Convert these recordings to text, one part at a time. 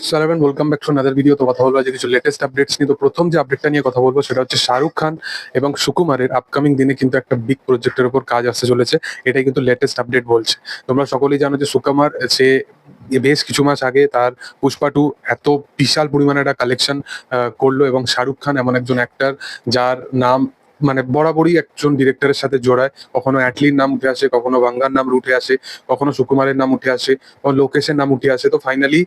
Sir welcome back to another video. তো কথা বলবো যে কিছু লেটেস্ট আপডেটস নিয়ে। তো প্রথম যে আপডেটটা নিয়ে কথা বলবো সেটা হচ্ছে শাহরুখ খান এবং সুকুমারের আপকামিং দিনে কিন্তু একটা বিগ প্রজেক্টের উপর কাজ আসতে চলেছে। এটাই কিন্তু লেটেস্ট আপডেট বলছে। তোমরা সকলেই জানো যে সুকুমার সে বেশ কিছু মাস আগে তার পুষ্পা টু এত বিশাল পরিমাণে একটা কালেকশন করলো, এবং শাহরুখ খান এমন একজন অ্যাক্টর যার নাম মানে বরাবরই একজন ডিরেক্টরের সাথে জোড়ায়। কখনো অ্যাটলির নাম উঠে আসে, কখনো বাঙ্গার নাম উঠে আসে, কখনো সুকুমারের নাম উঠে আসে, কখনো লোকেশের নাম উঠে আসে। তো ফাইনালি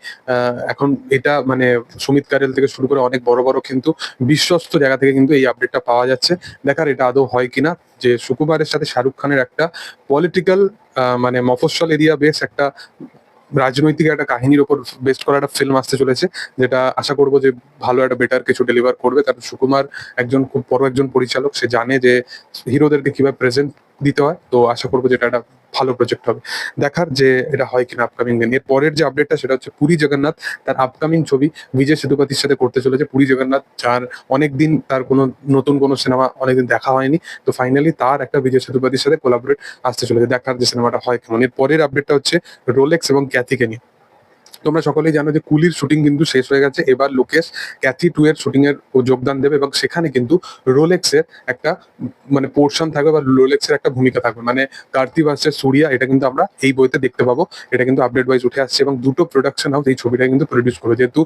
এখন এটা মানে সুমিত কারেল থেকে শুরু করে অনেক বড় বড় কিন্তু বিশ্বস্ত জায়গা থেকে কিন্তু এই আপডেটটা পাওয়া যাচ্ছে। দেখার এটা আদৌ হয় কিনা যে সুকুমারের সাথে শাহরুখ খানের একটা পলিটিক্যাল মানে মফস্বল এরিয়া বেস একটা রাজনৈতিক একটা কাহিনীর ওপর বেস্ট করা একটা ফিল্ম আসতে চলেছে, যেটা আশা করবো যে ভালো একটা বেটার কিছু ডেলিভার করবে। কারণ সুকুমার একজন খুব বড় একজন পরিচালক, সে জানে যে হিরোদেরকে কিভাবে প্রেজেন্ট দিতে হয়। তো আশা করবো যে এটা একটা ভালো প্রজেক্ট হবে। দেখার যে এটা হয় কিনা আপকামিং দিন। এর পরের যে আপডেটটা সেটা হচ্ছে পুরী জগন্নাথ তার আপকামিং ছবি বিজয় সেতুপতির সাথে করতে চলেছে। পুরী জগন্নাথ যার অনেকদিন তার কোনো নতুন কোনো সিনেমা অনেকদিন দেখা হয়নি, তো ফাইনালি তার একটা বিজয় সেতুপতির সাথে কোলাবরেট আসতে চলেছে। দেখার যে সিনেমাটা হয় কেমন। এর পরের আপডেটটা হচ্ছে রোলেক্স এবং ক্যাথিকে নিয়ে। তোমরা সকলেই জানো যে কুলির শুটিং কিন্তু শেষ হয়ে গেছে। এবার লোকেশ ক্যাথি 2 এর শুটিং এর যোগদান দেবে, এবং সেখানে কিন্তু রোলেক্সের একটা মানে পোর্শন থাকবে বা রোলেক্সের একটা ভূমিকা থাকবে। মানে কার্তি ভার্সেস সূর্যা, এটা কিন্তু আমরা এই বইতে দেখতে পাবো। এটা কিন্তু আপডেট ওয়াইজ উঠে আসছে, এবং দুটো প্রোডাকশন হাউস এই ছবিটা কিন্তু প্রডিউস করবে। যেহেতু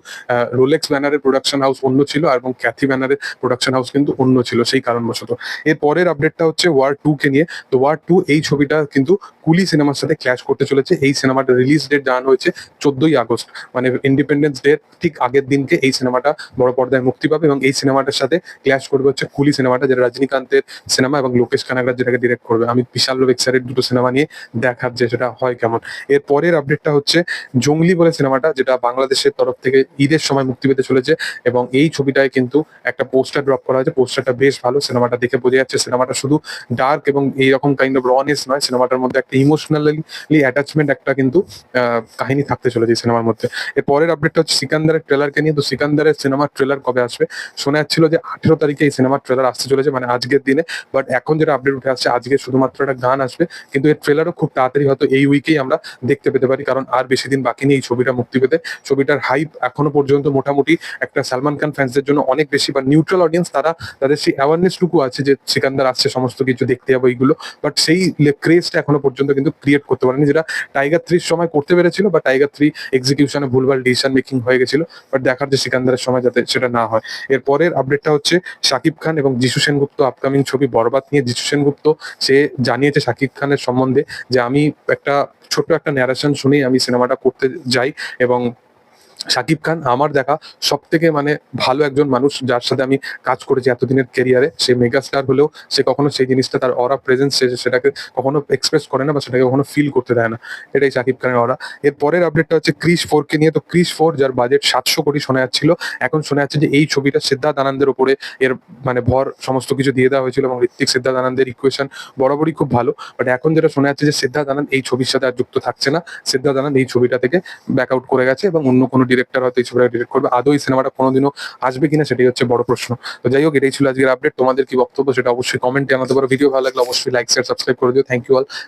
রোলেক্স ব্যানারের প্রোডাকশন হাউস অন্য ছিল এবং ক্যাথি ব্যানারের প্রোডাকশন হাউস কিন্তু অন্য ছিল, সেই কারণবশত। এর পরের আপডেটটা হচ্ছে ওয়ার 2 কে নিয়ে। তো ওয়ার 2 এই ছবিটা কিন্তু কুলি সিনেমার সাথে ক্ল্যাশ করতে চলেছে। এই সিনেমাটা রিলিজ ডেট জানানো হয়েছে 14ই আগস্ট, মানে ইন্ডিপেন্ডেন্স ডে ঠিক আগের দিনকে এই সিনেমাটা বড় পর্দায় মুক্তি পাবে। এবং এই সিনেমাটার সাথে ক্ল্যাশ করবে হচ্ছে কুলি সিনেমাটা, যেটা রজনীকান্তের সিনেমা এবং লোকেশ কানাগড়া যেটাকে ডিরেক্ট করবে। আমি বিশাল এক্সাইটেড দুটো সিনেমা নিয়ে, দেখার যে সেটা হয় কেমন। এর পরের আপডেটটা হচ্ছে জঙ্গলি বলে সিনেমাটা, যেটা বাংলাদেশের তরফ থেকে ঈদের সময় মুক্তি পেতে চলেছে। এবং এই ছবিটায় কিন্তু একটা পোস্টার ড্রপ করা হয়েছে। পোস্টারটা বেশ ভালো, সিনেমাটা দেখে বোঝা যাচ্ছে সিনেমাটা শুধু ডার্ক এবং এইরকম কাইন্ড অফ রনেস নয়, সিনেমাটার মধ্যে একটা ইমোশনালি অ্যাটাচমেন্ট একটা কিন্তু কাহিনী থাকতে চলেছে সিনেমার মধ্যে। এর পরের আপডেটটা হচ্ছে সিকান্দারের ট্রেলারকে নিয়ে। তো সিকান্দারের সিনেমার ট্রেলার কবে আসবে? শোনা যাচ্ছিল যে 18 তারিখে এই সিনেমার ট্রেলার আসতে চলেছে, মানে আজকের দিনে। বাট এখন যেটা আপডেট উঠে আসছে, আজকে শুধুমাত্র একটা গান আসবে, কিন্তু এর ট্রেলারও খুব তাড়াতাড়ি হয়তো এই উইকেই আমরা দেখতে পেতে পারি, কারণ আর বেশি দিন বাকি নেই এই ছবিটা মুক্তি পেতে। ছবিটার হাইপ এখনো পর্যন্ত মোটামুটি একটা সালমান খান ফ্যান্সদের জন্য অনেক বেশি, বা নিউট্রাল অডিয়েন্স তারা তাদের সেই অ্যাওয়ারনেসটুকু আছে যে সিকান্দার আসছে, সমস্ত কিছু দেখতে যাবো এইগুলো। বাট সেই ক্রেজটা এখনো পর্যন্ত কিন্তু ক্রিয়েট করতে পারেনি, যেটা টাইগার 3 সময় করতে পেরেছিল, বা টাইগার 3 এক্সিকিউশনে ভুলভাল ডিসিশন মেকিং হয়ে গেছিল। বাট দেখার যে সিকান্দারের সময় যাতে সেটা না হয়। এর পরের আপডেটটা হচ্ছে শাকিব খান এবং যিশু সেনগুপ্ত আপকামিং ছবি বরবাদ নিয়ে। যিশু সেনগুপ্ত সে জানিয়েছে শাকিব খানের সম্বন্ধে যে আমি একটা ছোট্ট একটা ন্যারেশন শুনেই আমি সিনেমাটা করতে যাই, এবং শাকিব খান আমার দেখা সব থেকে মানে ভালো একজন মানুষ, যার সাথে আমি কাজ করেছি এতদিনের ক্যারিয়ারে। সে মেগাস্টার হলেও সে কখনো সেই জিনিসটা, তার অরা প্রেজেন্স, সেটাকে কখনো এক্সপ্রেস করে না বা সেটাকে কখনো ফিল করতে দেয় না। এটাই শাকিব খানের অরা। এর পরের আপডেটটা হচ্ছে ক্রিশ 4 কে নিয়ে। তো ক্রিশ 4 যার বাজেট 700 কোটি শোনা যাচ্ছিল, এখন শোনা যাচ্ছে যে এই ছবিটা সিদ্ধার্থ আনন্দের উপরে এর মানে ভর সমস্ত কিছু দিয়ে দেওয়া হয়েছিল, এবং ঋত্বিক সিদ্ধার্থ আনন্দের ইকুয়েশন বরাবরই খুব ভালো। বাট এখন যেটা শোনা যাচ্ছে যে সিদ্ধার্থ আনন্দ এই ছবির সাথে আর যুক্ত থাকছে না। সিদ্ধার্থ আনন্দ এই ছবিটা থেকে ব্যাক আউট করে গেছে, এবং অন্য কোনো ডিরেক্টর হয়তো এই ছবিটা ডিরেক্ট করবে। আদৌ এই সিনেমাটা কোনোদিনও আসবে কিনা সেটাই হচ্ছে বড় প্রশ্ন। তো যাই হোক, এটাই ছিল আজকের আপডেট। তোমাদের কি বক্তব্য সেটা অবশ্যই কমেন্টে জানাতে পারো। ভিডিও ভালো লাগলে অবশ্যই লাইক শেয়ার সাবস্ক্রাইব করে দিও। Thank you all.